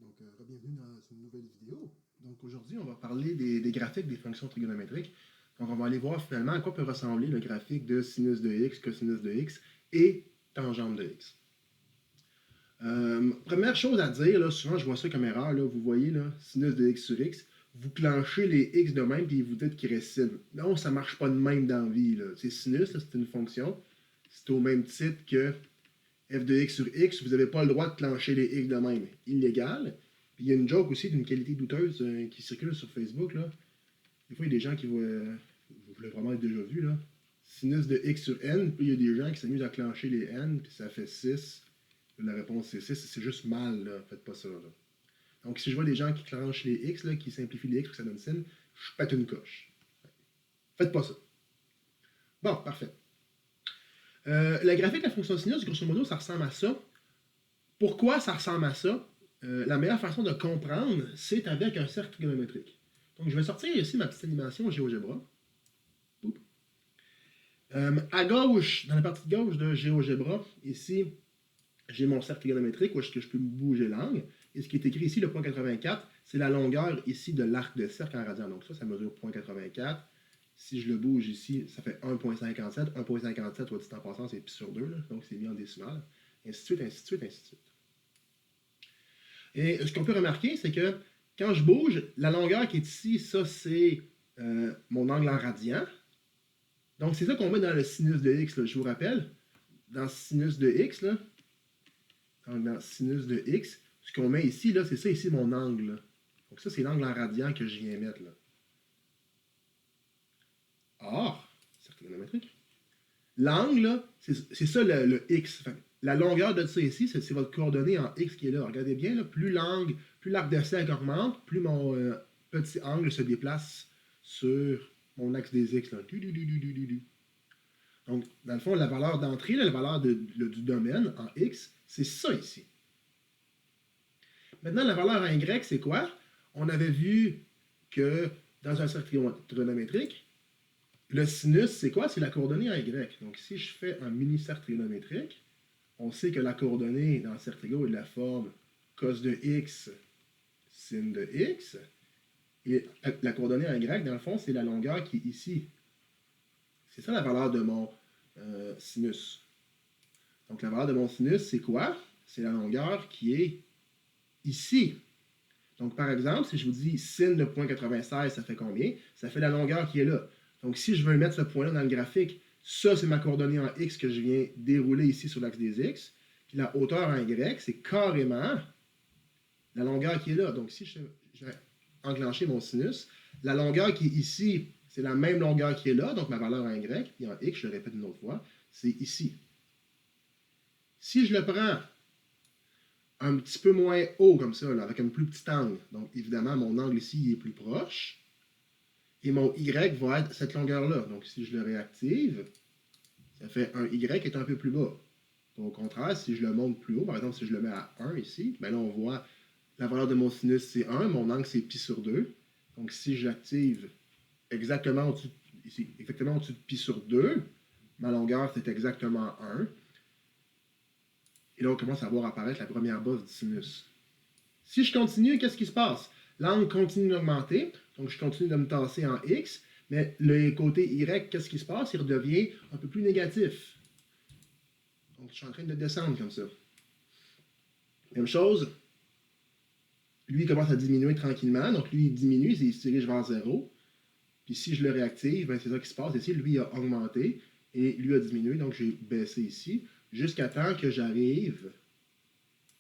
Bienvenue dans une nouvelle vidéo. Donc aujourd'hui, on va parler des graphiques des fonctions trigonométriques. Donc on va aller voir finalement à quoi peut ressembler le graphique de sinus de x, cosinus de x et tangente de x. Première chose à dire, là, souvent je vois ça comme erreur, là, vous voyez là, sinus de x sur x, vous clenchez les x de même puis vous dites qu'il reste sin. Non, ça ne marche pas de même dans la vie. C'est sinus, c'est une fonction. C'est au même titre que f de x sur x, vous n'avez pas le droit de clencher les x de même. Illégal. Puis il y a une joke aussi d'une qualité douteuse qui circule sur Facebook. Là. Des fois, il y a des gens qui voient, vous l'avez vraiment déjà vu, là. Sinus de x sur n, puis il y a des gens qui s'amusent à clencher les n, puis ça fait 6. La réponse c'est 6, c'est juste mal, là. Faites pas ça. Là. Donc si je vois des gens qui clenchent les x, là, qui simplifient les x pour que ça donne sin, je pète une coche. Faites pas ça. Bon, parfait. Le graphique de la fonction sinus, grosso modo, ça ressemble à ça. Pourquoi ça ressemble à ça? La meilleure façon de comprendre, c'est avec un cercle trigonométrique. Donc, je vais sortir ici ma petite animation GeoGebra. À gauche, dans la partie de gauche de GeoGebra, ici, j'ai mon cercle trigonométrique où est-ce que je peux bouger l'angle. Et ce qui est écrit ici, le point 84, c'est la longueur ici de l'arc de cercle en radian. Donc ça mesure 0.84. Si je le bouge ici, ça fait 1.57. 1.57, soit dit en passant, c'est pi sur 2, là, donc c'est mis en décimale. Ainsi de suite, ainsi de suite, ainsi de suite. Et ce qu'on peut remarquer, c'est que quand je bouge, la longueur qui est ici, ça c'est mon angle en radian. Donc c'est ça qu'on met dans le sinus de x, là, je vous rappelle. Dans sinus de x, là, donc dans sinus de x, ce qu'on met ici, là, c'est ça ici mon angle. Là. Donc ça, c'est l'angle en radian que je viens mettre. Là. Or, cercle trigonométrique, l'angle, c'est ça le x. Enfin, la longueur de ça ici, c'est votre coordonnée en x qui est là. Regardez bien, là, plus l'arc de cercle augmente, plus mon petit angle se déplace sur mon axe des x. Là. Donc, dans le fond, la valeur d'entrée, la valeur du domaine en x, c'est ça ici. Maintenant, la valeur en y, c'est quoi? On avait vu que dans un cercle trigonométrique, le sinus, c'est quoi? C'est la coordonnée en y. Donc, si je fais un mini-cercle trigonométrique, on sait que la coordonnée dans le cercle trigo est de la forme cos de x, sin de x. Et la coordonnée en y, dans le fond, c'est la longueur qui est ici. C'est ça la valeur de mon sinus. Donc, la valeur de mon sinus, c'est quoi? C'est la longueur qui est ici. Donc, par exemple, si je vous dis sin de 0.96, ça fait combien? Ça fait la longueur qui est là. Donc, si je veux mettre ce point-là dans le graphique, ça, c'est ma coordonnée en x que je viens dérouler ici sur l'axe des x. Puis la hauteur en y, c'est carrément la longueur qui est là. Donc, si je vais enclencher mon sinus, la longueur qui est ici, c'est la même longueur qui est là, donc ma valeur en y, puis en x, je le répète une autre fois, c'est ici. Si je le prends un petit peu moins haut comme ça, là, avec un plus petit angle, donc évidemment, mon angle ici il est plus proche, et mon y va être cette longueur-là. Donc, si je le réactive, ça fait un y qui est un peu plus bas. Au contraire, si je le monte plus haut, par exemple, si je le mets à 1 ici, ben là, on voit la valeur de mon sinus, c'est 1, mon angle, c'est pi sur 2. Donc, si j'active exactement au-dessus de pi sur 2, ma longueur, c'est exactement 1. Et là, on commence à voir apparaître la première bosse du sinus. Si je continue, qu'est-ce qui se passe? L'angle continue d'augmenter, donc je continue de me tasser en x, mais le côté y, qu'est-ce qui se passe? Il redevient un peu plus négatif. Donc, je suis en train de descendre comme ça. Même chose, lui, il commence à diminuer tranquillement. Donc, lui, il diminue, il se dirige vers 0. Puis, si je le réactive, ben, c'est ça qui se passe. Ici, lui, il a augmenté et lui a diminué. Donc, j'ai baissé ici jusqu'à temps que j'arrive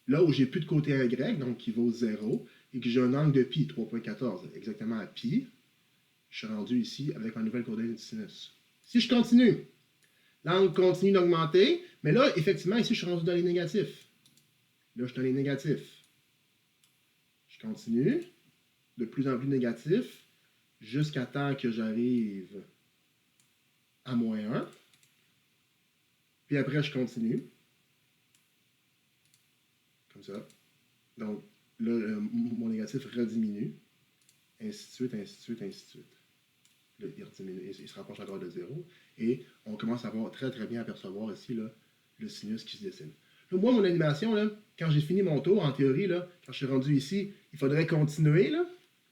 là où j'ai plus de côté y, donc qui vaut 0, et que j'ai un angle de pi, 3.14, exactement à pi. Je suis rendu ici avec ma nouvelle coordonnée de sinus. Si je continue, l'angle continue d'augmenter, mais là, effectivement, ici, je suis rendu dans les négatifs. Là, je suis dans les négatifs. Je continue, de plus en plus négatif, jusqu'à temps que j'arrive à moins 1. Puis après, je continue. Comme ça. Donc, là, mon négatif rediminue. Ainsi de suite, ainsi de suite, ainsi de suite. Là, il rediminue, il se rapproche encore de 0. Et on commence à voir très très bien apercevoir ici là, le sinus qui se dessine. Moi, mon animation, là, quand j'ai fini mon tour, en théorie, là, quand je suis rendu ici, il faudrait continuer, là.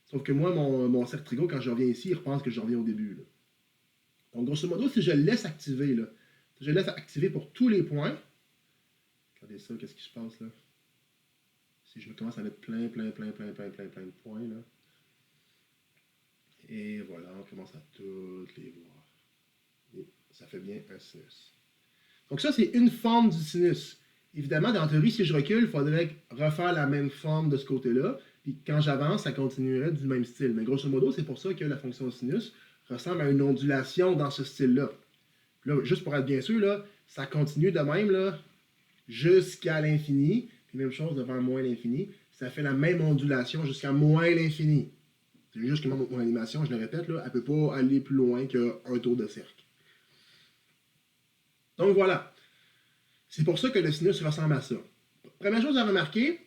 Sauf que moi, mon cercle Trigo, quand je reviens ici, il repense que je reviens au début, là. Donc, grosso modo, si je le laisse activer, là, si je le laisse activer pour tous les points, regardez ça, qu'est-ce qui se passe, là? Si je commence à mettre plein de points, là. Et voilà, on commence à toutes les voir. Et ça fait bien un sinus. Donc ça, c'est une forme du sinus. Évidemment, dans la théorie, si je recule, il faudrait refaire la même forme de ce côté-là. Puis quand j'avance, ça continuerait du même style. Mais grosso modo, c'est pour ça que la fonction sinus ressemble à une ondulation dans ce style-là. Là, juste pour être bien sûr, là, ça continue de même là, jusqu'à l'infini. Puis même chose devant moins l'infini. Ça fait la même ondulation jusqu'à moins l'infini. C'est juste que mon animation, je le répète, là, elle ne peut pas aller plus loin qu'un tour de cercle. Donc voilà. C'est pour ça que le sinus ressemble à ça. Première chose à remarquer,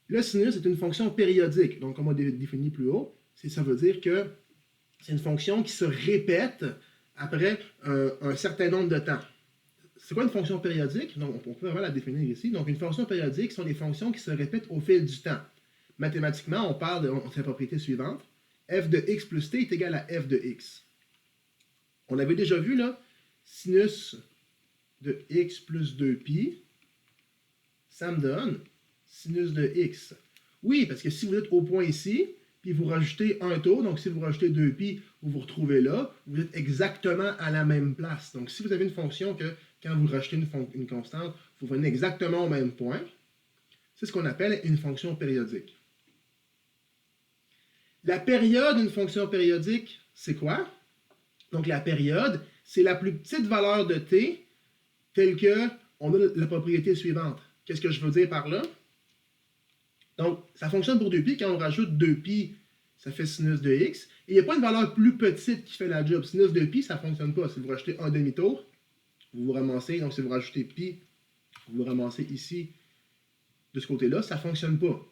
le sinus est une fonction périodique. Donc, comme on a défini plus haut, ça veut dire que c'est une fonction qui se répète après un certain nombre de temps. C'est quoi une fonction périodique? Donc, on peut vraiment la définir ici. Donc, une fonction périodique sont des fonctions qui se répètent au fil du temps. Mathématiquement, on parle de la propriété suivante. F de x plus t est égal à f de x. On avait déjà vu, là, sinus de x plus 2pi, ça me donne sinus de x. Oui, parce que si vous êtes au point ici, puis vous rajoutez un tour, donc si vous rajoutez 2pi, vous vous retrouvez là, vous êtes exactement à la même place. Donc si vous avez une fonction que quand vous rajoutez une constante, vous venez exactement au même point, c'est ce qu'on appelle une fonction périodique. La période d'une fonction périodique, c'est quoi? Donc la période, c'est la plus petite valeur de t telle qu'on a la propriété suivante. Qu'est-ce que je veux dire par là? Donc, ça fonctionne pour 2pi. Quand on rajoute 2pi, ça fait sinus de x. Et il n'y a pas une valeur plus petite qui fait la job. Sinus de pi, ça ne fonctionne pas. Si vous rajoutez un demi-tour, vous vous ramassez. Donc, si vous rajoutez pi, vous vous ramassez ici, de ce côté-là, ça ne fonctionne pas.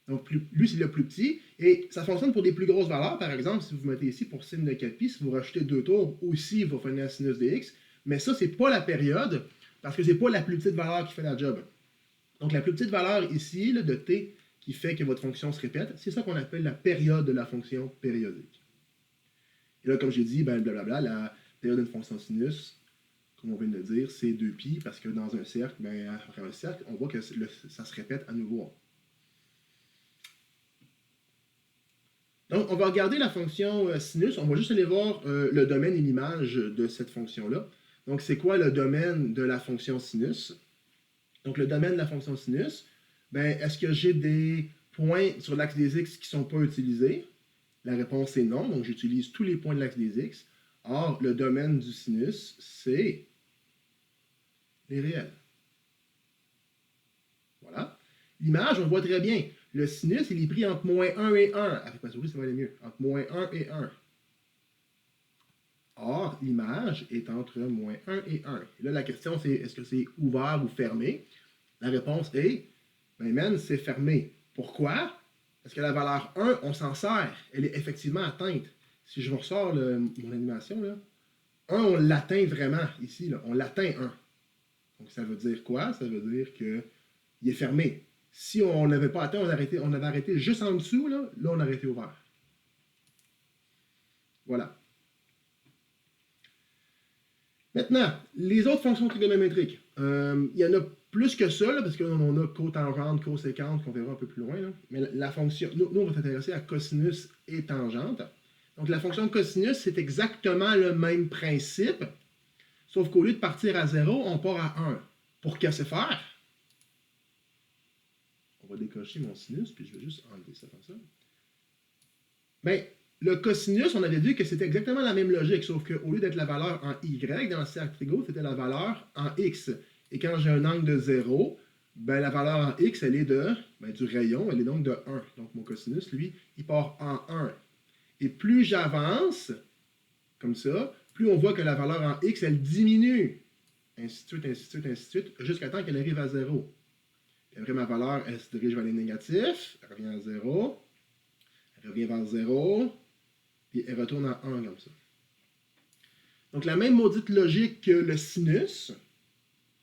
Donc, lui, c'est le plus petit. Et ça fonctionne pour des plus grosses valeurs. Par exemple, si vous mettez ici pour sin de 4pi, si vous rajoutez 2 tours, aussi, il va faire un sinus de x. Mais ça, ce n'est pas la période, parce que ce n'est pas la plus petite valeur qui fait la job. Donc, la plus petite valeur ici, là, de t, qui fait que votre fonction se répète, c'est ça qu'on appelle la période de la fonction périodique. Et là, comme j'ai dit, ben, blablabla, la période d'une fonction sinus, comme on vient de le dire, c'est 2pi, parce que dans un cercle, ben, après un cercle, on voit que ça se répète à nouveau. Donc, on va regarder la fonction sinus. On va juste aller voir le domaine et l'image de cette fonction-là. Donc, c'est quoi le domaine de la fonction sinus? Donc, le domaine de la fonction sinus, ben, est-ce que j'ai des points sur l'axe des x qui ne sont pas utilisés? La réponse est non. Donc, j'utilise tous les points de l'axe des x. Or, le domaine du sinus, c'est les réels. Voilà. L'image, on voit très bien. Le sinus, il est pris entre moins 1 et 1. Avec ma souris, ça va aller mieux. Entre moins 1 et 1. Or, l'image est entre moins 1 et 1. Et là, la question, c'est est-ce que c'est ouvert ou fermé? La réponse est, ben, c'est fermé. Pourquoi? Parce que la valeur 1, on s'en sert. Elle est effectivement atteinte. Si je ressors mon animation, là, 1, on l'atteint vraiment ici. Là. On l'atteint 1. Donc, ça veut dire quoi? Ça veut dire qu'il est fermé. Si on n'avait pas atteint, on avait arrêté juste en dessous, là on aurait été ouvert. Voilà. Maintenant, les autres fonctions trigonométriques. Il y en a plus que ça, là, parce qu'on a cotangente, coséquente, qu'on verra un peu plus loin. Là. Mais la fonction, nous, on va s'intéresser à cosinus et tangente. Donc, la fonction cosinus, c'est exactement le même principe, sauf qu'au lieu de partir à 0, on part à 1. Pour que c'est faire? On va décocher mon sinus, puis je vais juste enlever ça comme ça. Bien, le cosinus, on avait vu que c'était exactement la même logique, sauf qu'au lieu d'être la valeur en y dans le cercle trigo, c'était la valeur en x. Et quand j'ai un angle de 0, ben, la valeur en x, elle est du rayon, elle est donc de 1. Donc mon cosinus, lui, il part en 1. Et plus j'avance, comme ça, plus on voit que la valeur en x, elle diminue. Ainsi de suite, ainsi de suite, ainsi de suite, jusqu'à temps qu'elle arrive à 0. Puis après, ma valeur, elle se dirige vers les négatifs, elle revient à 0, elle revient vers 0, puis elle retourne à 1 comme ça. Donc la même maudite logique que le sinus,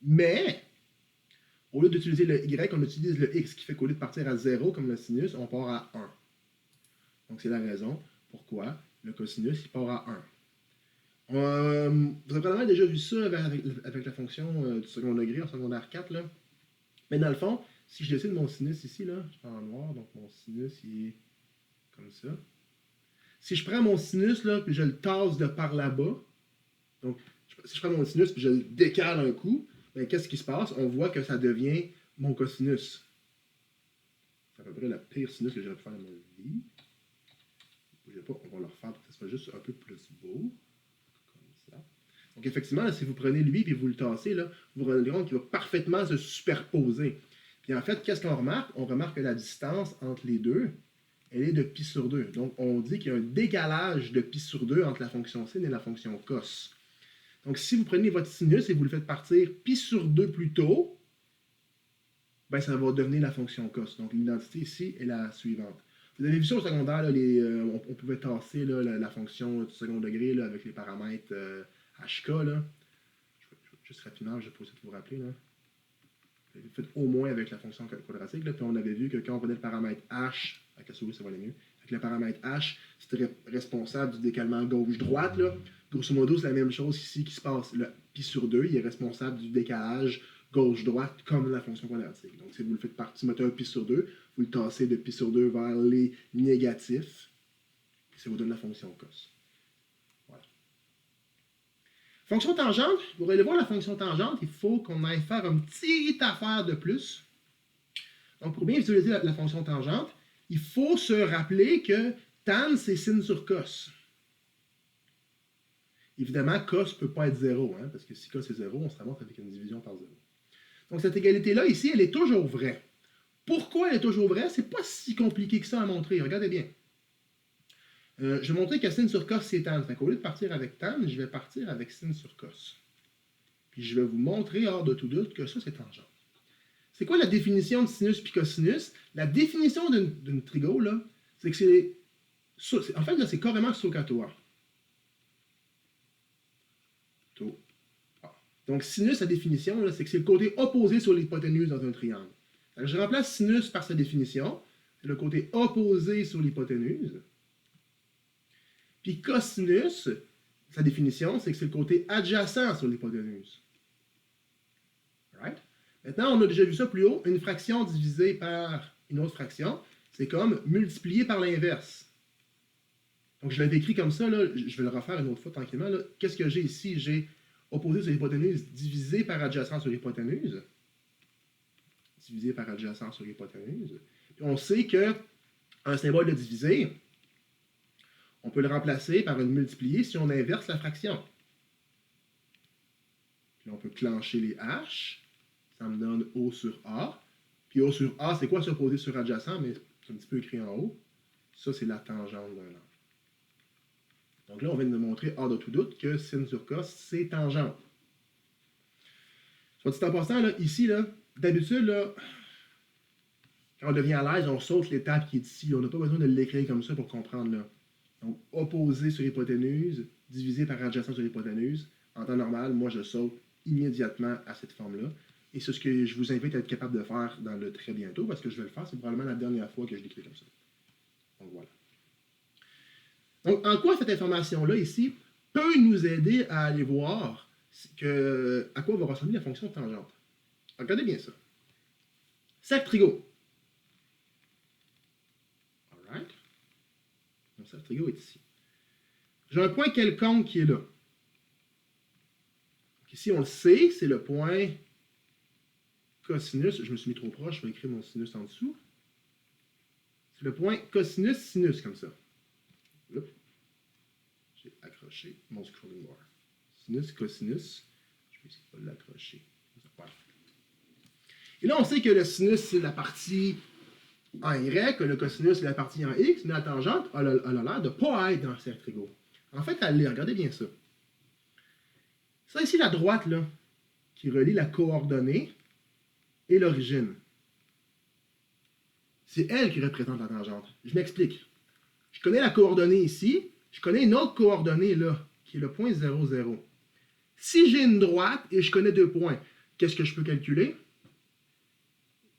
mais Au lieu d'utiliser le y, on utilise le x, qui fait qu'au lieu de partir à 0 comme le sinus, on part à 1. Donc c'est la raison pourquoi le cosinus il part à 1. Vous avez probablement déjà vu ça avec la fonction du second degré en secondaire 4. Là. Mais dans le fond, si je dessine mon sinus ici, là, je prends en noir, donc mon sinus il est comme ça. Si je prends mon sinus là, puis je le tasse de par là-bas, donc si je prends mon sinus puis je le décale un coup, ben, qu'est-ce qui se passe? On voit que ça devient mon cosinus. C'est à peu près la pire sinus que j'aurais pu faire dans ma vie. Bougez pas, on va le refaire pour que ça soit juste un peu plus beau. Donc, effectivement, si vous prenez lui et vous le tassez, là, vous vous rendez compte qu'il va parfaitement se superposer. Puis en fait, qu'est-ce qu'on remarque? On remarque que la distance entre les deux, elle est de pi sur 2. Donc, on dit qu'il y a un décalage de pi sur 2 entre la fonction sin et la fonction cos. Donc, si vous prenez votre sinus et vous le faites partir pi sur 2 plus tôt, ben, ça va devenir la fonction cos. Donc, l'identité ici est la suivante. Vous avez vu ça au secondaire, là, on pouvait tasser là, la fonction du second degré là, avec les paramètres HK. Là. Juste rapidement, je vais essayer de vous rappeler. Là. Faites au moins avec la fonction quadratique. Là, puis on avait vu que quand on prenait le paramètre H, avec la souris ça va aller mieux, avec le paramètre H, c'était responsable du décalement gauche-droite. Grosso modo, c'est la même chose ici qui se passe. Le pi sur 2, il est responsable du décalage gauche-droite comme la fonction quadratique. Donc, si vous le faites partie, mettez un pi sur 2, vous le tassez de pi sur 2 vers les négatifs, et ça vous donne la fonction cos. Voilà. Fonction tangente, pour aller voir la fonction tangente, il faut qu'on aille faire une petite affaire de plus. Donc, pour bien visualiser la fonction tangente, il faut se rappeler que tan, c'est sin sur cos. Évidemment, cos ne peut pas être 0, hein, parce que si cos est 0, on se ramasse avec une division par 0. Donc, cette égalité-là, ici, elle est toujours vraie. Pourquoi elle est toujours vraie? C'est pas si compliqué que ça à montrer. Regardez bien. Je vais montrer que sin sur cos, c'est tan. Fait qu'au lieu de partir avec tan, je vais partir avec sin sur cos. Puis je vais vous montrer, hors de tout doute, que ça, c'est tangente. C'est quoi la définition de sinus puis cosinus? La définition d'une trigo, là, c'est que c'est... En fait, là, c'est carrément SOHCAHTOA. Donc, sinus, sa définition, c'est que c'est le côté opposé sur l'hypoténuse dans un triangle. Alors, je remplace sinus par sa définition. C'est le côté opposé sur l'hypoténuse. Puis cosinus, sa définition, c'est que c'est le côté adjacent sur l'hypoténuse. Right? Maintenant, on a déjà vu ça plus haut. Une fraction divisée par une autre fraction, c'est comme multiplié par l'inverse. Donc, je l'avais écrit comme ça. Là, je vais le refaire une autre fois tranquillement. Qu'est-ce que j'ai ici? J'ai opposé sur l'hypoténuse divisé par adjacent sur l'hypoténuse. Divisé par adjacent sur l'hypoténuse. Puis on sait qu'un symbole de divisé, on peut le remplacer par une multipliée si on inverse la fraction. Puis on peut clencher les H. Ça me donne O sur A. Puis O sur A, c'est quoi s'opposer sur adjacent? Mais c'est un petit peu écrit en haut. Ça, c'est la tangente d'un angle. Donc là, on vient de montrer hors de tout doute que sin sur cos, c'est tangente. Soit dit en passant, là, ici, là, d'habitude, là, quand on devient à l'aise, on saute l'étape qui est ici. On n'a pas besoin de l'écrire comme ça pour comprendre. Là. Donc, opposé sur l'hypoténuse, divisé par adjacent sur l'hypoténuse. En temps normal, moi, je saute immédiatement à cette forme-là. Et c'est ce que je vous invite à être capable de faire dans le très bientôt, parce que je vais le faire. C'est probablement la dernière fois que je l'écris comme ça. Donc, voilà. Donc, en quoi cette information-là, ici, peut nous aider à aller voir à quoi va ressembler la fonction tangente? Regardez bien ça. Cercle trigo. Alright. Mon cercle trigo est ici. J'ai un point quelconque qui est là. Donc, ici, on le sait, c'est le point cosinus. Je me suis mis trop proche, je vais écrire mon sinus en dessous. C'est le point cosinus-sinus, comme ça. Oups. J'ai accroché mon scrolling bar. Sinus, cosinus. Je vais essayer de l'accrocher. Voilà. Et là, on sait que le sinus, c'est la partie en Y, que le cosinus, c'est la partie en X, mais la tangente, elle a l'air de ne pas être dans le cercle trigo. En fait, elle l'est. Regardez bien ça. Ça ici, la droite, là, qui relie la coordonnée et l'origine. C'est elle qui représente la tangente. Je m'explique. Je connais la coordonnée ici. Je connais une autre coordonnée là, qui est le point 0, 0. Si j'ai une droite et je connais deux points, qu'est-ce que je peux calculer?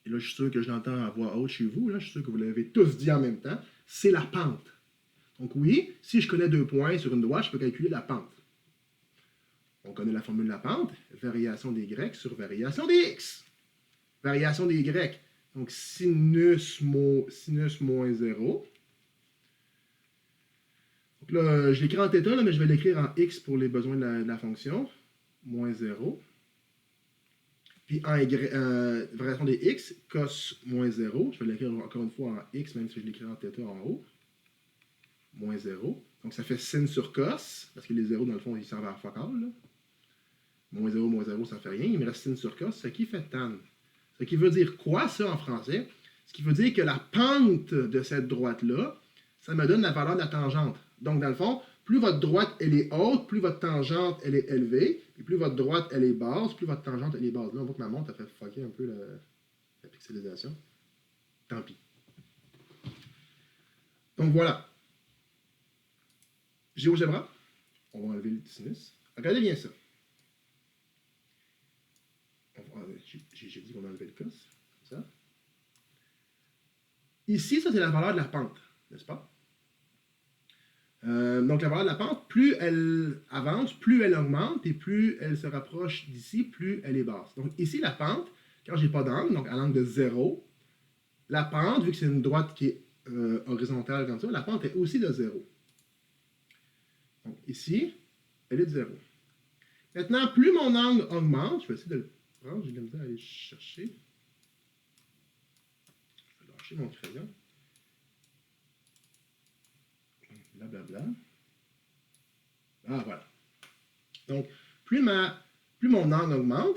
et là je suis sûr que je l'entends à voix haute chez vous, là, je suis sûr que vous l'avez tous dit en même temps, c'est la pente. Donc oui, si je connais 2 points sur une droite, je peux calculer la pente. On connaît la formule de la pente, variation des Y sur variation des X. Variation des Y, donc sinus moins 0. Donc là, je l'écris en θ, là, mais je vais l'écrire en X pour les besoins de la fonction. Moins 0. Puis en variation des X, cos moins 0. Je vais l'écrire encore une fois en X, même si je l'écris en θ en haut. Moins 0. Donc ça fait sin sur cos, parce que les zéros, dans le fond, ils servent à fuck all, là. Moins 0, ça fait rien. Il me reste sin sur cos, ce qui fait tan. Ce qui veut dire quoi, ça, en français? Ce qui veut dire que la pente de cette droite-là, ça me donne la valeur de la tangente. Donc, dans le fond, plus votre droite, elle est haute, plus votre tangente, elle est élevée, et plus votre droite, elle est basse, plus votre tangente, elle est basse. Là, on voit que ma montre a fait fucker un peu la pixelisation. Tant pis. Donc, voilà. GeoGebra, on va enlever le sinus. Regardez bien ça. J'ai dit qu'on enlevait le cos. Comme ça. Ici, ça, c'est la valeur de la pente, n'est-ce pas? Donc, la valeur de la pente, plus elle avance, plus elle augmente, et plus elle se rapproche d'ici, plus elle est basse. Donc, ici, la pente, quand j'ai pas d'angle, donc à l'angle de 0, la pente, vu que c'est une droite qui est horizontale comme ça, la pente est aussi de 0. Donc, ici, elle est de 0. Maintenant, plus mon angle augmente, je vais essayer de le prendre, j'ai de la misère à aller chercher. Je vais lâcher mon crayon. Blablabla. Ah, voilà. Donc, plus mon angle augmente,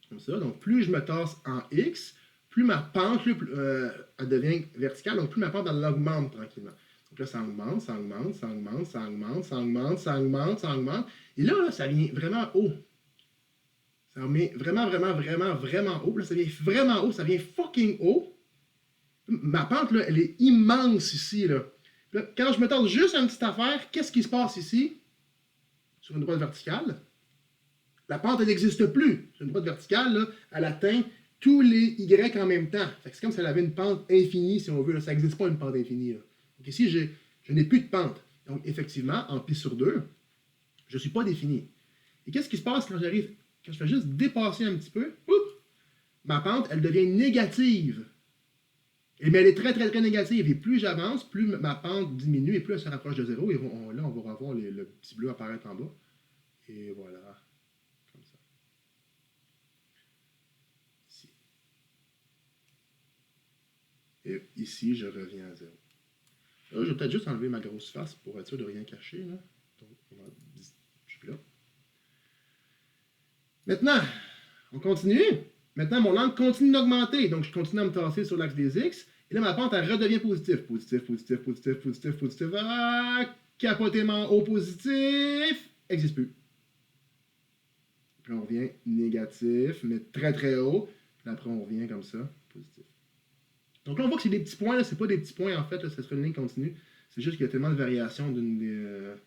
comme ça, donc plus je me tasse en X, plus ma pente elle devient verticale, donc plus ma pente elle augmente tranquillement. Donc là, ça augmente, ça augmente, ça augmente, ça augmente, ça augmente, ça augmente, ça augmente. Et là, ça vient vraiment haut. Ça vient vraiment, vraiment, vraiment, vraiment haut. Là, ça vient vraiment haut, ça vient fucking haut. Ma pente, là, elle est immense ici, là. Là, quand je me tente juste à une petite affaire, qu'est-ce qui se passe ici? Sur une droite verticale, la pente, elle n'existe plus. Sur une droite verticale, là, elle atteint tous les Y en même temps. C'est comme si elle avait une pente infinie, si on veut. Là. Ça n'existe pas une pente infinie. Là. Donc ici, je n'ai plus de pente. Donc effectivement, en pi sur 2, je ne suis pas défini. Et qu'est-ce qui se passe quand je fais juste dépasser un petit peu? Ma pente, elle devient négative. Mais elle est très, très, très négative. Et plus j'avance, plus ma pente diminue et plus elle se rapproche de 0. Et là, on va revoir le petit bleu apparaître en bas. Et voilà. Comme ça. Ici. Et ici, je reviens à 0. Là, je vais peut-être juste enlever ma grosse face pour être sûr de rien cacher. Là. Donc, je suis plus là. Maintenant, on continue. Maintenant, mon angle continue d'augmenter. Donc, je continue à me tasser sur l'axe des X. Et là, ma pente, elle redevient positive. Positif, positif, positif, positif, positif. Ah, capotément haut positif. N'existe plus. Puis là, on revient négatif, mais très, très haut. Puis après, on revient comme ça, positif. Donc là, on voit que c'est des petits points. Ce n'est pas des petits points, en fait. Là, ça serait une ligne continue. C'est juste qu'il y a tellement de variations d'une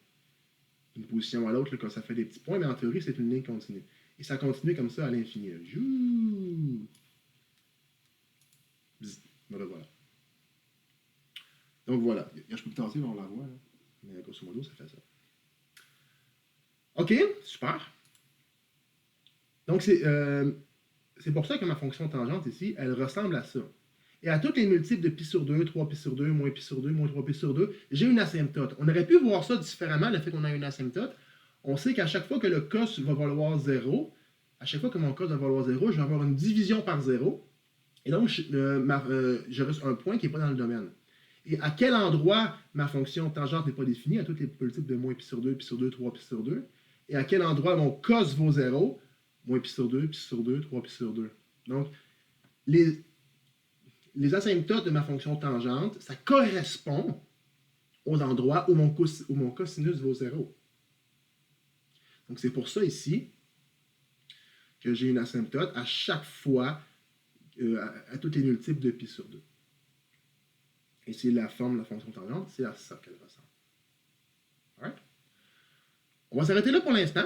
position à l'autre que ça fait des petits points. Mais en théorie, c'est une ligne continue. Et ça continue comme ça à l'infini. Me revoilà. Donc voilà. Je peux le tasser, on la voit. Là. Mais grosso modo, ça fait ça. OK, super. Donc c'est pour ça que ma fonction tangente ici, elle ressemble à ça. Et à tous les multiples de pi sur 2, 3 pi sur 2, moins pi sur 2, moins 3 pi sur 2, j'ai une asymptote. On aurait pu voir ça différemment, le fait qu'on a une asymptote. On sait qu'à chaque fois que le cos va valoir 0, à chaque fois que mon cos va valoir 0, je vais avoir une division par 0. Et donc, j'aurai un point qui n'est pas dans le domaine. Et à quel endroit ma fonction tangente n'est pas définie? À tous les multiples de moins pi sur 2, pi sur 2, 3 pi sur 2. Et à quel endroit mon cos vaut 0? Moins pi sur 2, pi sur 2, 3 pi sur 2. Donc, les asymptotes de ma fonction tangente, ça correspond aux endroits où mon cosinus vaut 0. Donc, c'est pour ça ici que j'ai une asymptote à chaque fois, à tous les multiples de pi sur 2. Et c'est la forme de la fonction tangente, c'est à ça qu'elle ressemble. Right? On va s'arrêter là pour l'instant.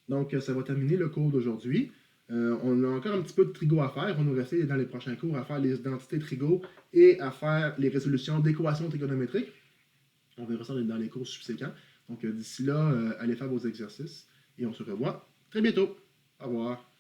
Donc, ça va terminer le cours d'aujourd'hui. On a encore un petit peu de trigo à faire. On nous rester dans les prochains cours à faire les identités trigo et à faire les résolutions d'équations trigonométriques. On verra ça dans les cours subséquents. Donc d'ici là, allez faire vos exercices et on se revoit très bientôt. Au revoir.